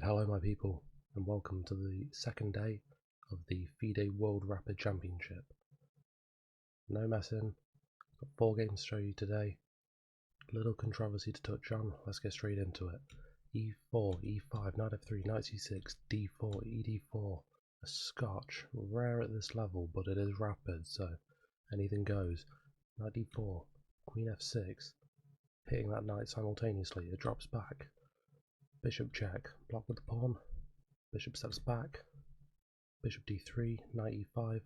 Right, hello my people, and welcome to the second day of the FIDE World Rapid Championship. No messing, got 4 games to show you today. Little controversy to touch on, let's get straight into it. E4, E5, Knight F3, Knight C6, D4, ED4. A scotch, rare at this level, but it is rapid, so anything goes. Knight D4, Queen F6, hitting that knight simultaneously, it drops back. Bishop check, block with the pawn, bishop steps back, bishop d3, knight e5,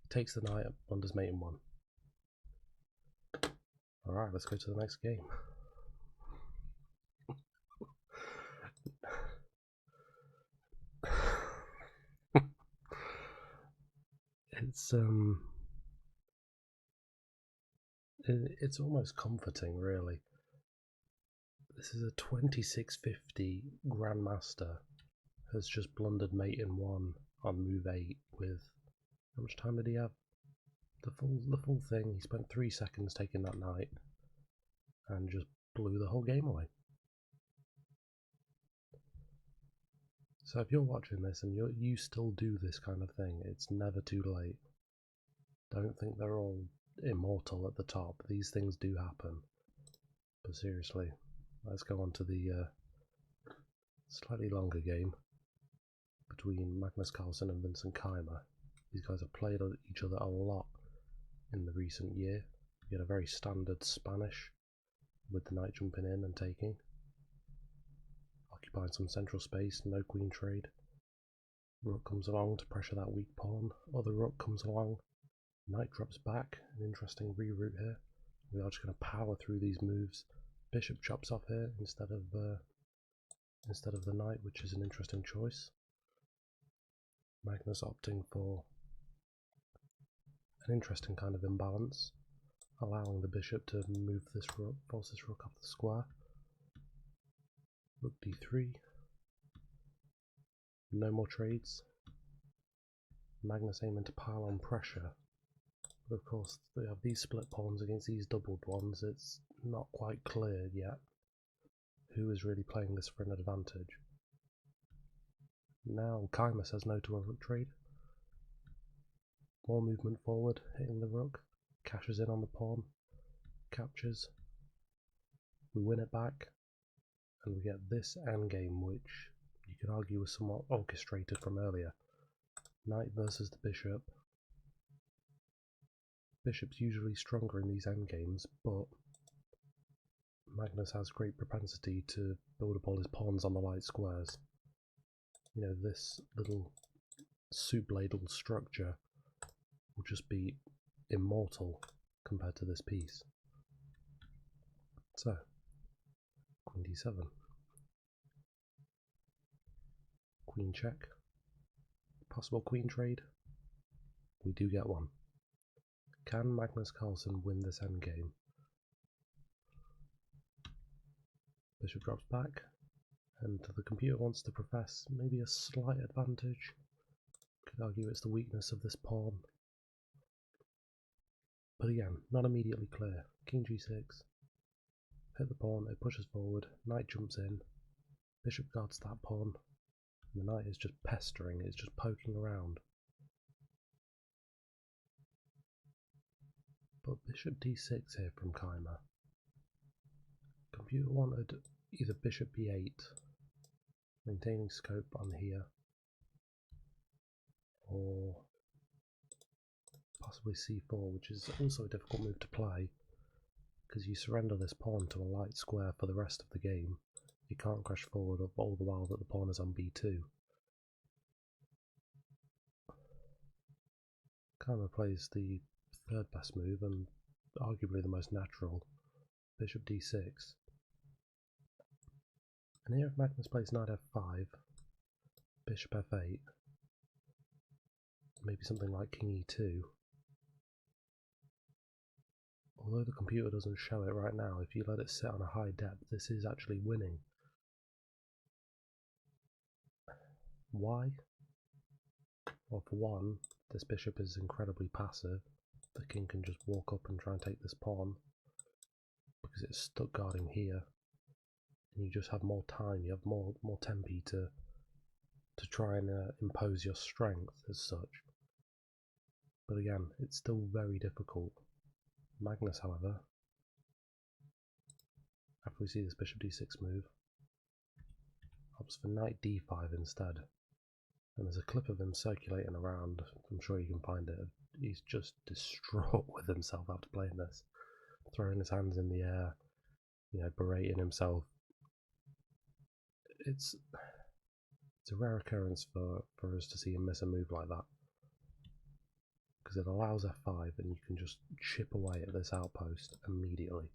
takes the knight, blunders mate in 1. Alright, let's go to the next game. It's almost comforting, really. This is a 2650 Grandmaster, has just blundered mate in 1 on move 8 with, how much time did he have? The full thing. He spent 3 seconds taking that knight and just blew the whole game away. So if you're watching this and you still do this kind of thing, it's never too late. Don't think they're all immortal at the top. These things do happen. But seriously, let's go on to the slightly longer game between Magnus Carlsen and Vincent Keimer. These guys have played each other a lot in the recent year. You get a very standard Spanish with the knight jumping in and taking. Occupying some central space, no queen trade. Rook comes along to pressure that weak pawn. Other rook comes along. Knight drops back. An interesting reroute here. We are just going to power through these moves. Bishop chops off here instead of the knight, which is an interesting choice. Magnus opting for an interesting kind of imbalance, allowing the bishop to move this rook, force this rook off the square. Rook d3. No more trades. Magnus aiming to pile on pressure. But of course, they have these split pawns against these doubled ones. It's not quite clear yet who is really playing this for an advantage. Now Keimer says no to a rook trade. More movement forward, hitting the rook. Cashes in on the pawn. Captures. We win it back. And we get this endgame, which you could argue was somewhat orchestrated from earlier. Knight versus the bishop. Bishop's usually stronger in these endgames, but Magnus has great propensity to build up all his pawns on the light squares. You know, this little soup ladle structure will just be immortal compared to this piece. So, Queen d7. Queen check. Possible queen trade. We do get one. Can Magnus Carlsen win this endgame? Bishop drops back, and the computer wants to profess maybe a slight advantage. Could argue it's the weakness of this pawn. But again, not immediately clear. King g6. Hit the pawn, it pushes forward, knight jumps in, bishop guards that pawn, and the knight is just pestering, it's just poking around. But bishop d6 here from Keimer. Computer wanted either bishop b8, maintaining scope on here, or possibly c4, which is also a difficult move to play, because you surrender this pawn to a light square for the rest of the game. You can't crash forward up all the while that the pawn is on b2. Keimer plays the third best move and arguably the most natural, bishop d6. And here if Magnus plays knight f5, bishop f8, maybe something like king e2. Although the computer doesn't show it right now, if you let it sit on a high depth, this is actually winning. Why? Well, for one, this bishop is incredibly passive. The king can just walk up and try and take this pawn, because it's stuck guarding here. and you just have more time, you have more tempi to try and impose your strength as such. But again, it's still very difficult. Magnus, however, after we see this bishop d6 move, opts for knight d5 instead. And there's a clip of him circulating around, I'm sure you can find it. He's just distraught with himself after playing this. Throwing his hands in the air, berating himself. It's a rare occurrence for us to see him miss a move like that. Because it allows f5 and you can just chip away at this outpost immediately.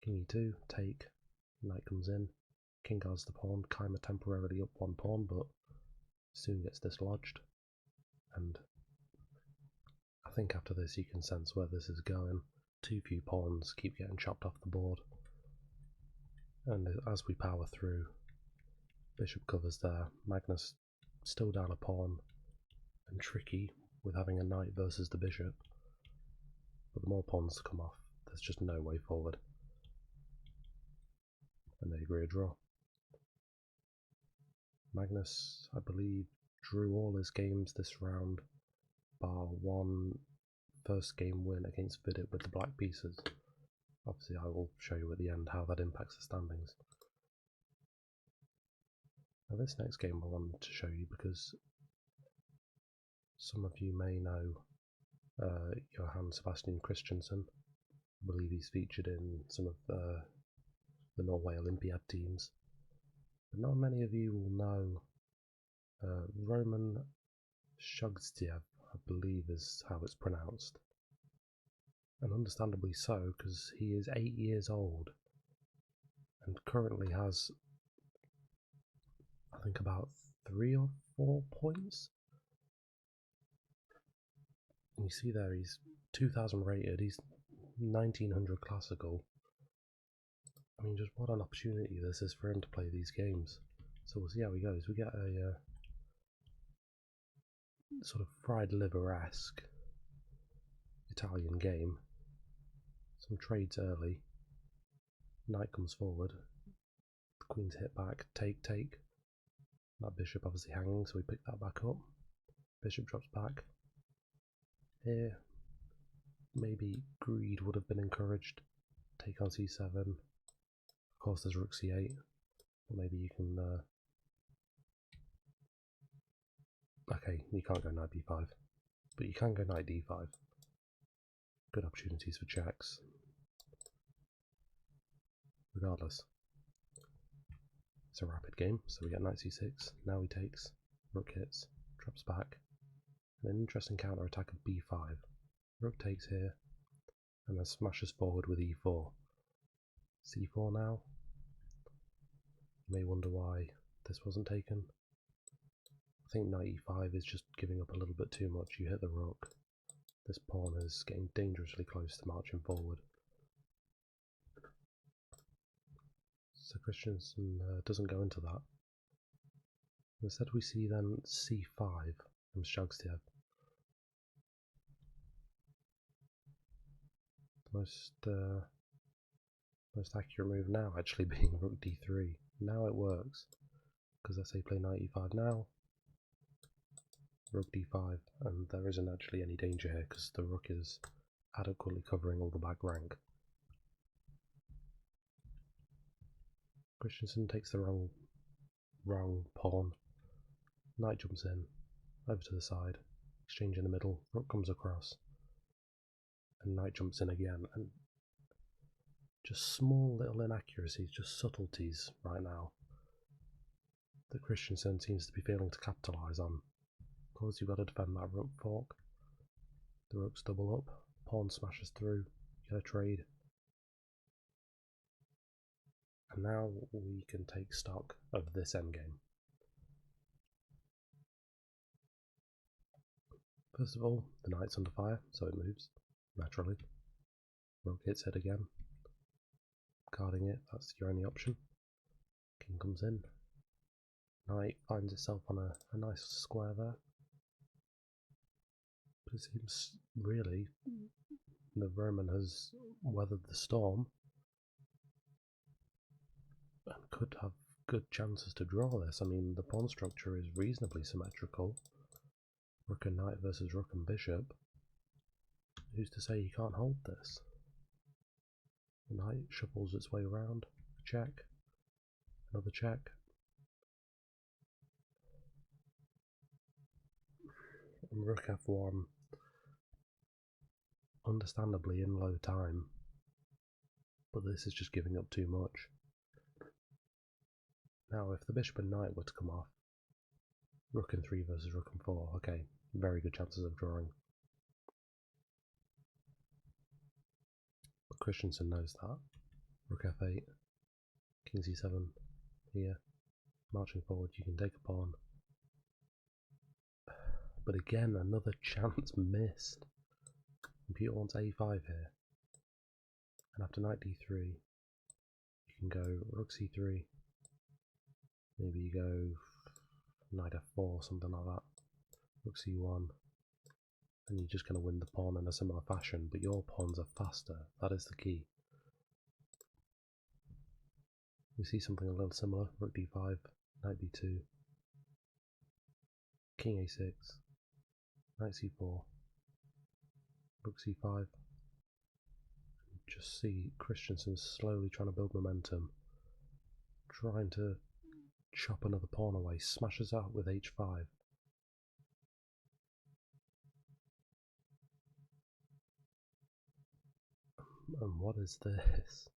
King e2, take, knight comes in, king guards the pawn, Keimer temporarily up one pawn but soon gets dislodged, and I think after this you can sense where this is going. Too few pawns keep getting chopped off the board, and as we power through, bishop covers there, Magnus still down a pawn, and tricky with having a knight versus the bishop, but the more pawns come off, there's just no way forward, and they agree a draw. Magnus, I believe, drew all his games this round, bar one first game win against Vidit with the black pieces. Obviously I will show you at the end how that impacts the standings. Now this next game I wanted to show you because some of you may know Johann Sebastian Christensen. I believe he's featured in some of the Norway Olympiad teams. But not many of you will know Roman Shugstiev, I believe is how it's pronounced. And understandably so, because he is 8 years old and currently has, I think, about 3 or 4 points. And you see there he's 2000 rated, he's 1900 classical. I mean, just what an opportunity this is for him to play these games. So we'll see how he goes. We get a sort of fried liver-esque Italian game. Some trades early. Knight comes forward. The queen's hit back. Take. That bishop obviously hanging, so we pick that back up. Bishop drops back. Here, maybe greed would have been encouraged. Take on c7. Of course, there's rook c8. But maybe you can. Okay, you can't go knight b5, but you can go knight d5. Good opportunities for checks. Regardless, it's a rapid game, so we get knight c6. Now he takes, rook hits, drops back, and an interesting counter attack of b5. Rook takes here, and then smashes forward with e4. c4 now. You may wonder why this wasn't taken. I think knight e5 is just giving up a little bit too much. You hit the rook. This pawn is getting dangerously close to marching forward. So Christensen doesn't go into that. Instead we see then c5 from Shugstiev. Most accurate move now actually being rook d3. Now it works, because let's say play knight e5 now, rook d5, and there isn't actually any danger here because the rook is adequately covering all the back rank. Christensen takes the wrong pawn. Knight jumps in, over to the side, exchange in the middle, rook comes across, and knight jumps in again, and just small little inaccuracies, just subtleties right now that Christensen seems to be failing to capitalise on. Of course you've got to defend that rook fork. The rooks double up, pawn smashes through, get a trade. And now we can take stock of this endgame. First of all, the knight's under fire, so it moves, naturally. Rook hits it again. Guarding it, that's your only option. King comes in. Knight finds itself on a nice square there. But it seems really that Roman has weathered the storm. and could have good chances to draw this. I mean, the pawn structure is reasonably symmetrical. Rook and knight versus rook and bishop. Who's to say you can't hold this? The knight shuffles its way around. Check. Another check. And rook f1. Understandably in low time. But this is just giving up too much. Now, if the bishop and knight were to come off, rook and 3 versus rook and 4, okay, very good chances of drawing. But Christensen knows that. Rook f8, king c7, here, marching forward, you can take a pawn. But again, another chance missed. Computer wants a5 here. And after knight d3, you can go rook c3, maybe you go knight f4, something like that, rook c1, and you're just going to win the pawn in a similar fashion, but your pawns are faster, that is the key. We see something a little similar, rook d5, knight b2, king a6, knight c4, rook c5. Just see Christensen slowly trying to build momentum, trying to chop another pawn away, smashes out with h5. And what is this?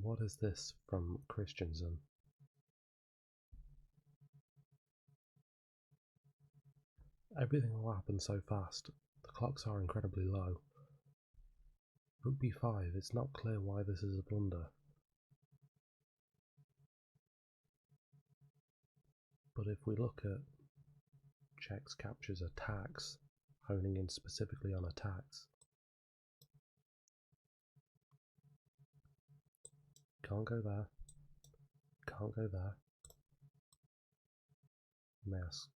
What is this from Christensen? Everything will happen so fast. The clocks are incredibly low. Rook b5, it's not clear why this is a blunder. But if we look at checks, captures, attacks, honing in specifically on attacks, can't go there, can't go there. May ask,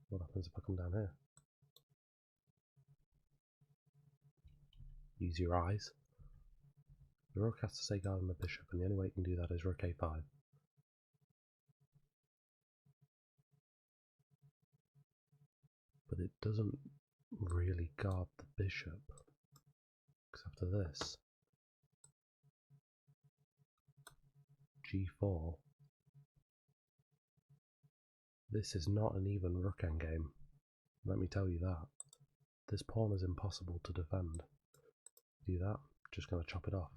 what happens if I come down here? Use your eyes. The rook has to stay guarding the bishop, and the only way you can do that is rook a5. But it doesn't really guard the bishop, because after this, g4, this is not an even rook endgame, let me tell you that. This pawn is impossible to defend. Do that, just going to chop it off.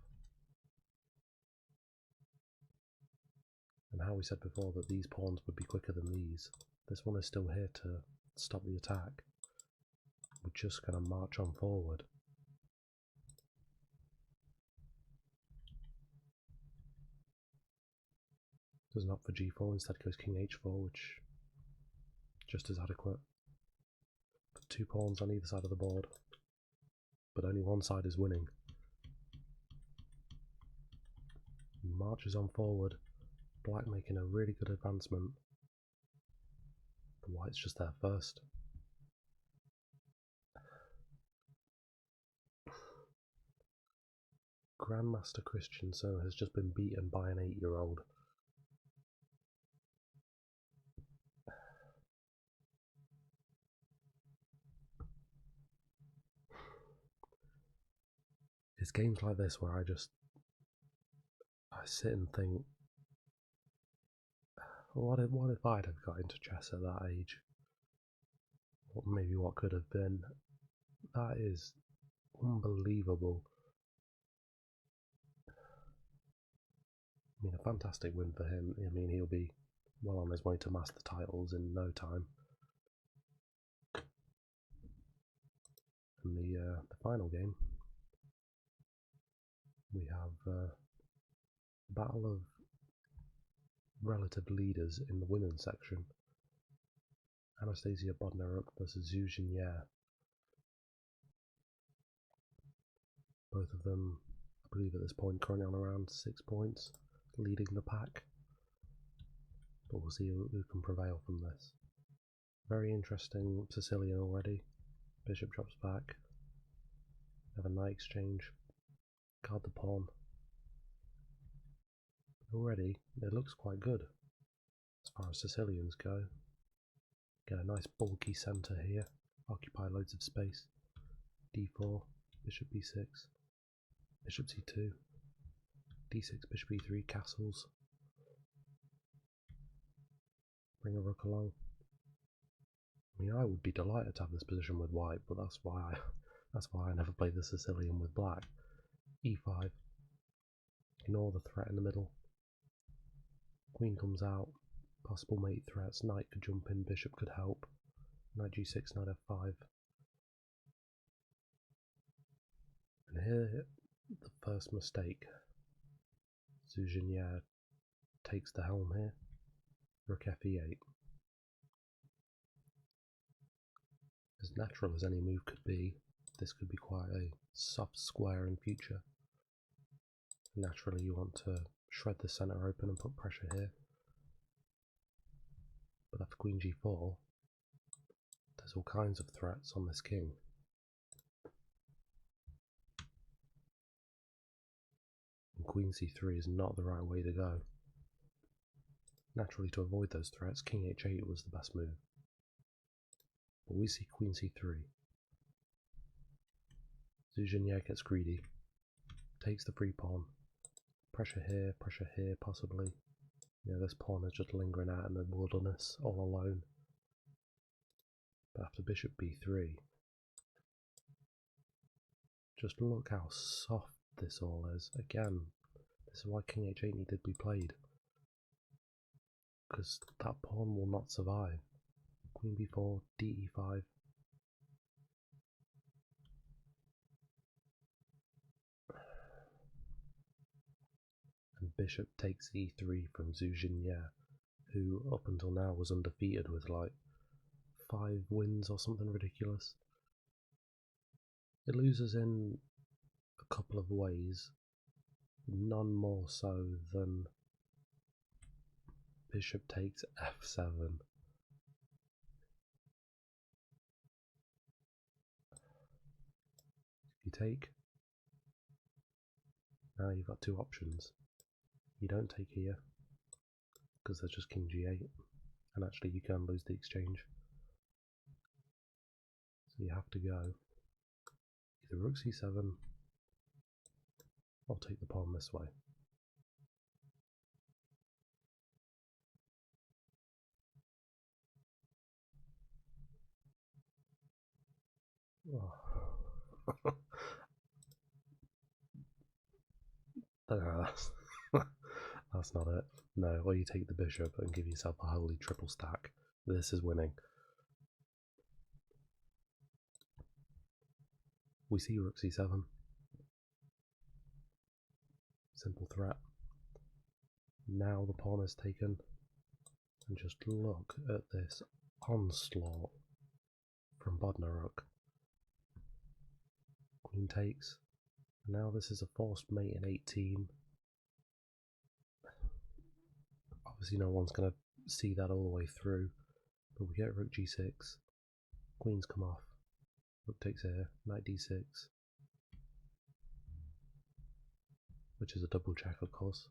And how we said before that these pawns would be quicker than these, this one is still here to stop the attack. We're just going to march on forward. Does not for g4, instead goes king h4, which just as adequate. Put 2 pawns on either side of the board, but only one side is winning. Marches on forward, black making a really good advancement. The white's just there first. Grandmaster Christensen has just been beaten by an 8-year-old. It's games like this where I sit and think, what if I'd have got into chess at that age? Or maybe what could have been. That is unbelievable. I mean, a fantastic win for him. I mean, he'll be well on his way to master titles in no time. And the final game, we have a battle of relative leaders in the women's section. Anastasia Bodnaruk versus Zhu Jingye. Both of them, I believe at this point, currently on around 6 points, leading the pack. But we'll see who can prevail from this. Very interesting Sicilian already. Bishop drops back. Have a knight exchange. Guard the pawn. Already, it looks quite good as far as Sicilians go. Get a nice bulky centre here, occupy loads of space. d4, bishop b6, bishop c2, d6, bishop e3, castles. Bring a rook along. I mean, I would be delighted to have this position with white, but that's why I never played the Sicilian with black. e5. Ignore the threat in the middle. Queen comes out. Possible mate threats. Knight could jump in. Bishop could help. Knight g6, knight f5. And here, the first mistake. Zuzhinier takes the helm here. Rook fe8. As natural as any move could be, this could be quite a soft square in future. Naturally, you want to shred the centre open and put pressure here. But after queen g4, there's all kinds of threats on this king. And queen c3 is not the right way to go. Naturally, to avoid those threats, king h8 was the best move. But we see queen c3. Zuzhinier gets greedy, takes the free pawn. Pressure here, possibly. You know, this pawn is just lingering out in the wilderness, all alone. But after bishop b3, just look how soft this all is. Again, this is why king h8 needed to be played. Because that pawn will not survive. Queen b4, de5. And bishop takes e3 from Zuzhinier, who up until now was undefeated with like 5 wins or something ridiculous. It loses in a couple of ways, none more so than bishop takes f7. If you take, now you've got 2 options. You don't take here, because there's just king g8, and actually you can lose the exchange. So you have to go either rook c7, or take the pawn this way. Oh. No, that's not it. No, or you take the bishop and give yourself a holy triple stack. This is winning. We see rook c7. Simple threat. Now the pawn is taken. And just look at this onslaught from Bodnaruk. Queen takes. Now this is a forced mate in 18. Obviously no one's going to see that all the way through. But we get rook g6. Queens come off. Rook takes here. Knight d6. Which is a double check, of course.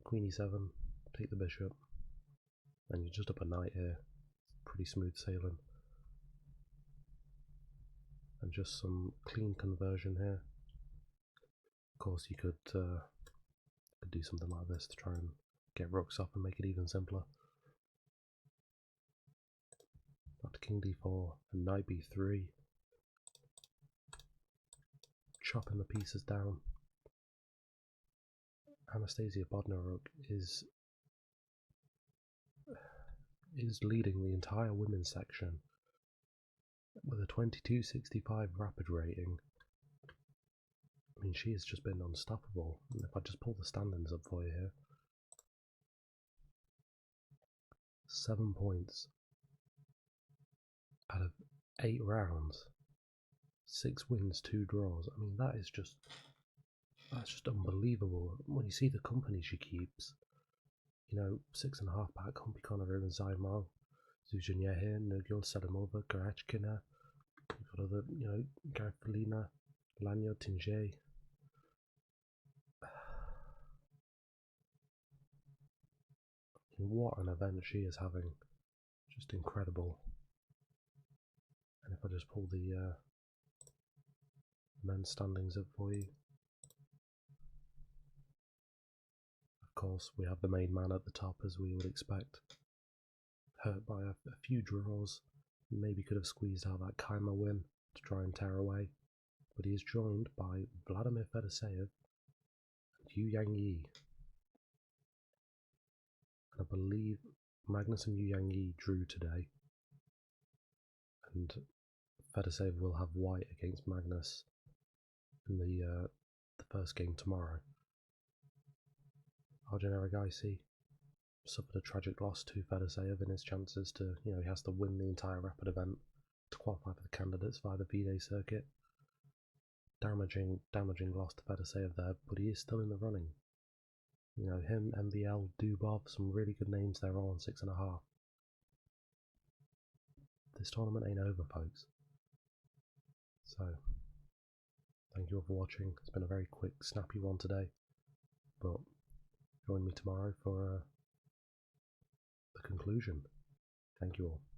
Queen e7. Take the bishop. And you're just up a knight here. Pretty smooth sailing. And just some clean conversion here. Of course, you could do something like this to try and get rooks off and make it even simpler. After king d4 and knight b3, chopping the pieces down. Anastasia Bodnaruk is leading the entire women's section with a 22.65 rapid rating. I mean, she has just been unstoppable. And if I just pull the standings up for you here, 7 points out of 8 rounds, 6 wins, 2 draws. I mean, that's just unbelievable. When you see the company she keeps, you know, 6.5 back, Humpy Conneru and Zaimar, Zuzhinier here, Nurgul, Sadamova, Garachkina, you've got other, you know, Garifalina, Lanyo, Tinge. What an event she is having. Just incredible. And if I just pull the men's standings up for you. Of course, we have the main man at the top, as we would expect. Hurt by a few draws, maybe could have squeezed out that Kaima win to try and tear away, but he is joined by Vladimir Fedoseev and Yu Yang Yi. And I believe Magnus and Yu Yang Yi drew today, and Fedoseev will have white against Magnus in the first game tomorrow. Our generic IC suffered a tragic loss to Fedoseev in his chances to, he has to win the entire rapid event to qualify for the candidates via the V-Day circuit. Damaging loss to Fedoseev there, but he is still in the running. Him, MVL, Dubov, some really good names there on 6.5. This tournament ain't over, folks. So, thank you all for watching. It's been a very quick, snappy one today, but join me tomorrow for the conclusion. Thank you all.